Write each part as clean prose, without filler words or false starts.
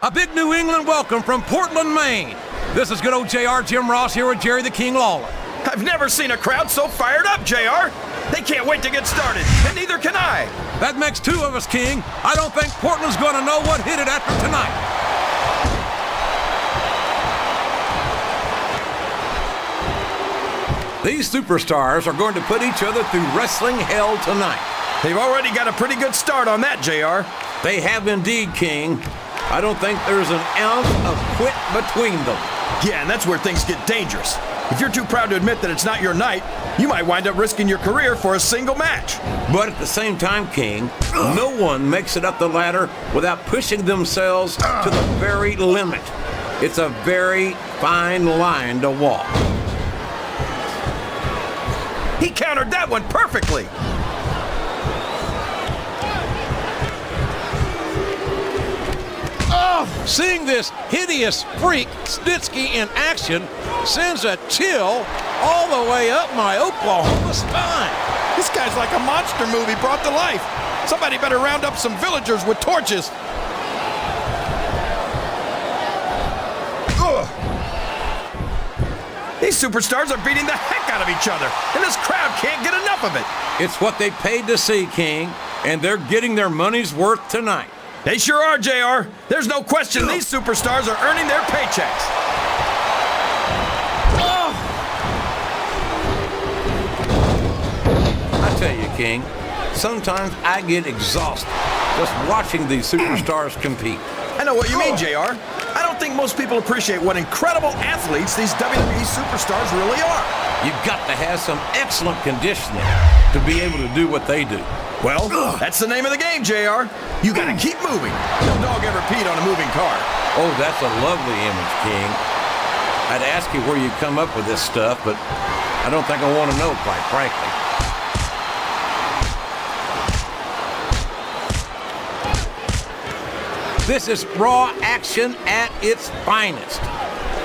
A big New England welcome from Portland, Maine. This is good old JR Jim Ross here with Jerry the King Lawler. I've never seen a crowd so fired up, JR. They can't wait to get started, and neither can I. That makes two of us, King. I don't think Portland's going to know what hit it after tonight. These superstars are going to put each other through wrestling hell tonight. They've already got a pretty good start on that, JR. They have indeed, King. I don't think there's an ounce of quit between them. Yeah, and that's where things get dangerous. If you're too proud to admit that it's not your night, you might wind up risking your career for a single match. But at the same time, King, no one makes it up the ladder without pushing themselves to the very limit. It's a very fine line to walk. He countered that one perfectly. Seeing this hideous freak, Snitsky, in action sends a chill all the way up my Oklahoma spine. This guy's like a monster movie brought to life. Somebody better round up some villagers with torches. Ugh. These superstars are beating the heck out of each other, and this crowd can't get enough of it. It's what they paid to see, King, and they're getting their money's worth tonight. They sure are, JR. There's no question these superstars are earning their paychecks. I tell you, King, sometimes I get exhausted just watching these superstars compete. I know what you mean, JR. I don't think most people appreciate what incredible athletes these WWE superstars really are. You've got to have some excellent conditioning to be able to do what they do. Well, that's the name of the game, JR. You gotta keep moving. No dog ever peed on a moving car. Oh, that's a lovely image, King. I'd ask you where you come up with this stuff, but I don't think I want to know, quite frankly. This is Raw action at its finest.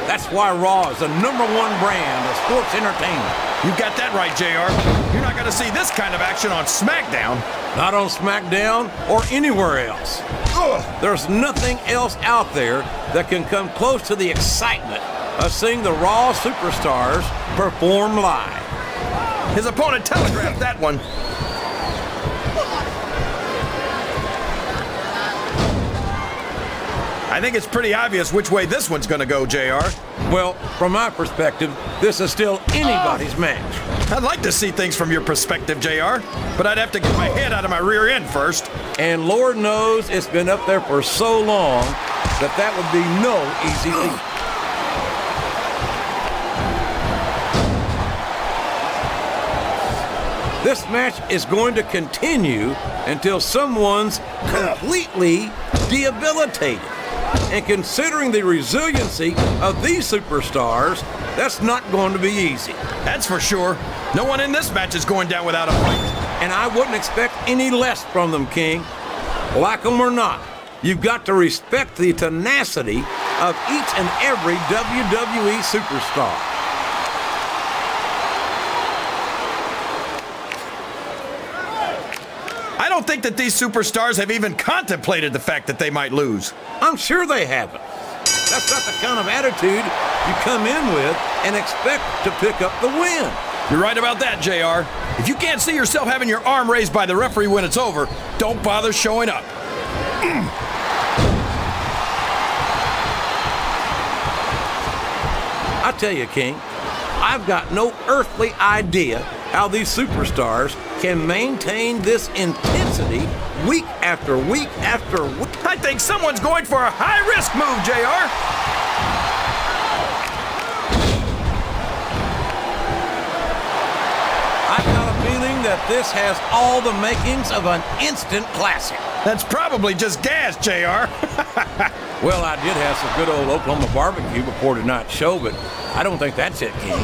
That's why Raw is the #1 brand of sports entertainment. You got that right, JR. You're not gonna see this kind of action on SmackDown. Not on SmackDown or anywhere else. There's nothing else out there that can come close to the excitement of seeing the Raw superstars perform live. His opponent telegraphed that one. I think it's pretty obvious which way this one's gonna go, JR. Well, from my perspective, this is still anybody's match. I'd like to see things from your perspective, JR, but I'd have to get my head out of my rear end first. And Lord knows it's been up there for so long that that would be no easy feat. This match is going to continue until someone's completely debilitated. And considering the resiliency of these superstars, that's not going to be easy. That's for sure. No one in this match is going down without a fight. And I wouldn't expect any less from them, King. Like them or not, you've got to respect the tenacity of each and every WWE superstar. I don't think that these superstars have even contemplated the fact that they might lose. I'm sure they haven't. That's not the kind of attitude you come in with and expect to pick up the win. You're right about that, JR. If you can't see yourself having your arm raised by the referee when it's over, don't bother showing up. I tell you, King, I've got no earthly idea how these superstars can maintain this intensity week after week after week. I think someone's going for a high-risk move, JR. I've got a feeling that this has all the makings of an instant classic. That's probably just gas, JR. Well, I did have some good old Oklahoma barbecue before tonight's show, but I don't think that's it, King.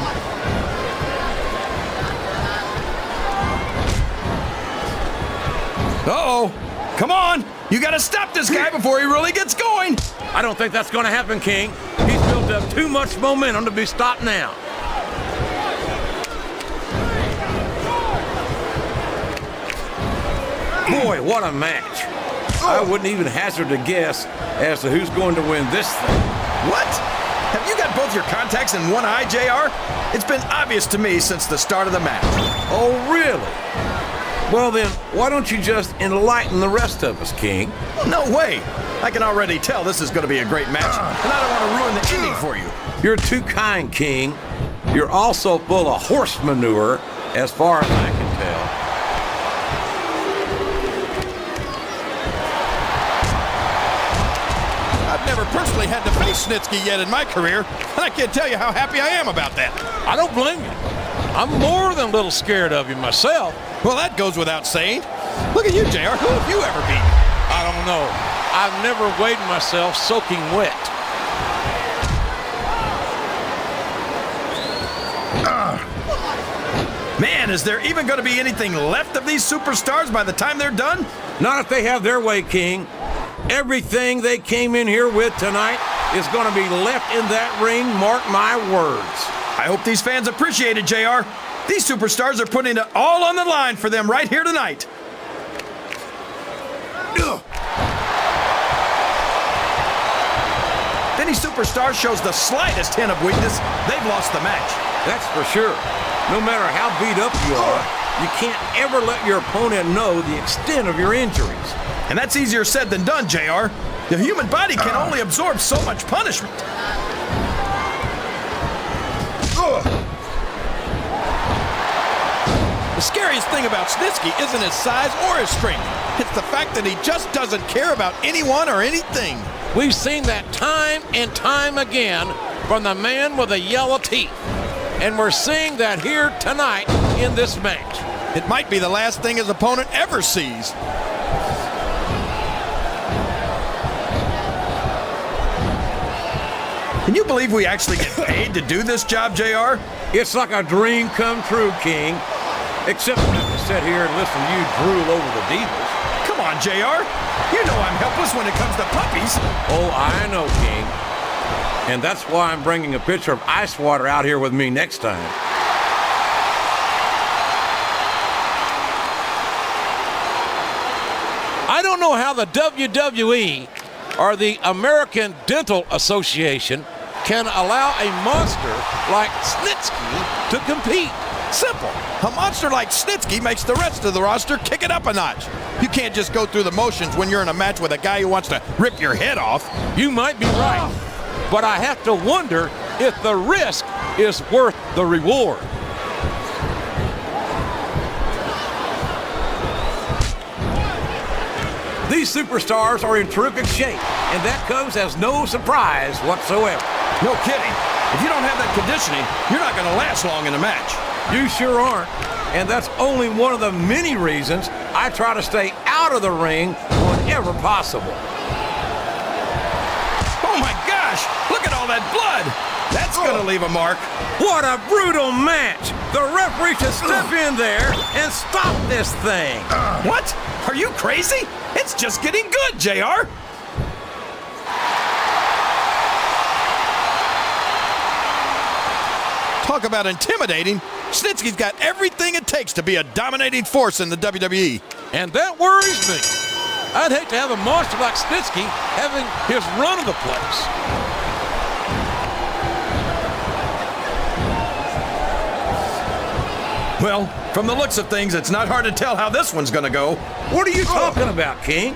Uh-oh. Come on. You got to stop this guy before he really gets going. I don't think that's going to happen, King. He's built up too much momentum to be stopped now. Boy, what a match. I wouldn't even hazard a guess as to who's going to win this thing. What? Have you got both your contacts in one eye, JR? It's been obvious to me since the start of the match. Oh, really? Well then, why don't you just enlighten the rest of us, King? No way. I can already tell this is going to be a great match, and I don't want to ruin the ending for you. You're too kind, King. You're also full of horse manure, as far as I can tell. I've never personally had to face Snitsky yet in my career, and I can't tell you how happy I am about that. I don't blame you. I'm more than a little scared of you myself. Well, that goes without saying. Look at you, JR. Who have you ever beaten? I don't know. I've never weighed myself soaking wet. Man, is there even going to be anything left of these superstars by the time they're done? Not if they have their way, King. Everything they came in here with tonight is going to be left in that ring, mark my words. I hope these fans appreciate it, JR. These superstars are putting it all on the line for them right here tonight. If any superstar shows the slightest hint of weakness, they've lost the match. That's for sure. No matter how beat up you are, you can't ever let your opponent know the extent of your injuries. And that's easier said than done, JR. The human body can only absorb so much punishment. The scariest thing about Snitsky isn't his size or his strength. It's the fact that he just doesn't care about anyone or anything. We've seen that time and time again from the man with the yellow teeth. And we're seeing that here tonight in this match. It might be the last thing his opponent ever sees. Can you believe we actually get paid to do this job, JR? It's like a dream come true, King. Except I have to sit here and listen to you drool over the Divas. Come on, JR. You know I'm helpless when it comes to puppies. Oh, I know, King. And that's why I'm bringing a pitcher of ice water out here with me next time. I don't know how the WWE or the American Dental Association can allow a monster like Snitsky to compete. Simple. A monster like Snitsky makes the rest of the roster kick it up a notch. You can't just go through the motions when you're in a match with a guy who wants to rip your head off. You might be right, but I have to wonder if the risk is worth the reward. These superstars are in terrific shape, and that comes as no surprise whatsoever. No kidding. If you don't have that conditioning, you're not going to last long in a match. You sure aren't. And that's only one of the many reasons I try to stay out of the ring whenever possible. Oh my gosh! Look at all that blood! That's going to leave a mark. What a brutal match! The referee should step in there and stop this thing. What? Are you crazy? It's just getting good, JR. Talk about intimidating. Snitsky's got everything it takes to be a dominating force in the WWE. And that worries me. I'd hate to have a monster like Snitsky having his run of the place. Well, from the looks of things, it's not hard to tell how this one's going to go. What are you talking about, King?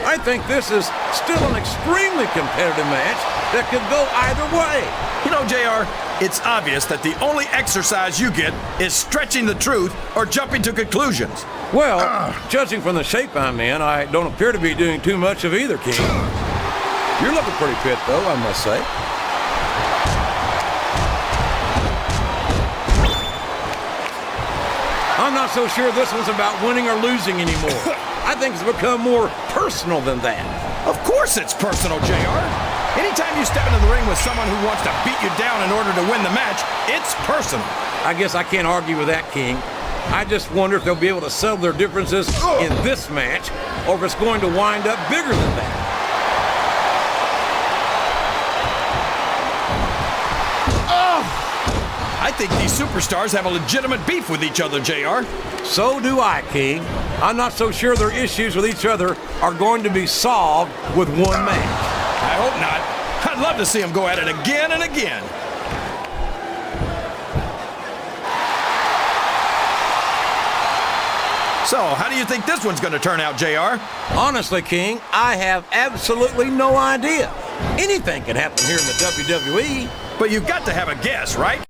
I think this is still an extremely competitive match that could go either way. You know, JR, it's obvious that the only exercise you get is stretching the truth or jumping to conclusions. Well, judging from the shape I'm in, I don't appear to be doing too much of either, King. You're looking pretty fit, though, I must say. I'm not so sure this one's about winning or losing anymore. I think it's become more personal than that. Of course it's personal, JR. Anytime you step into the ring with someone who wants to beat you down in order to win the match, it's personal. I guess I can't argue with that, King. I just wonder if they'll be able to settle their differences in this match, or if it's going to wind up bigger than that. I think these superstars have a legitimate beef with each other, JR. So do I, King. I'm not so sure their issues with each other are going to be solved with one match. I hope not. I'd love to see them go at it again and again. So, how do you think this one's going to turn out, JR? Honestly, King, I have absolutely no idea. Anything can happen here in the WWE. But you've got to have a guess, right?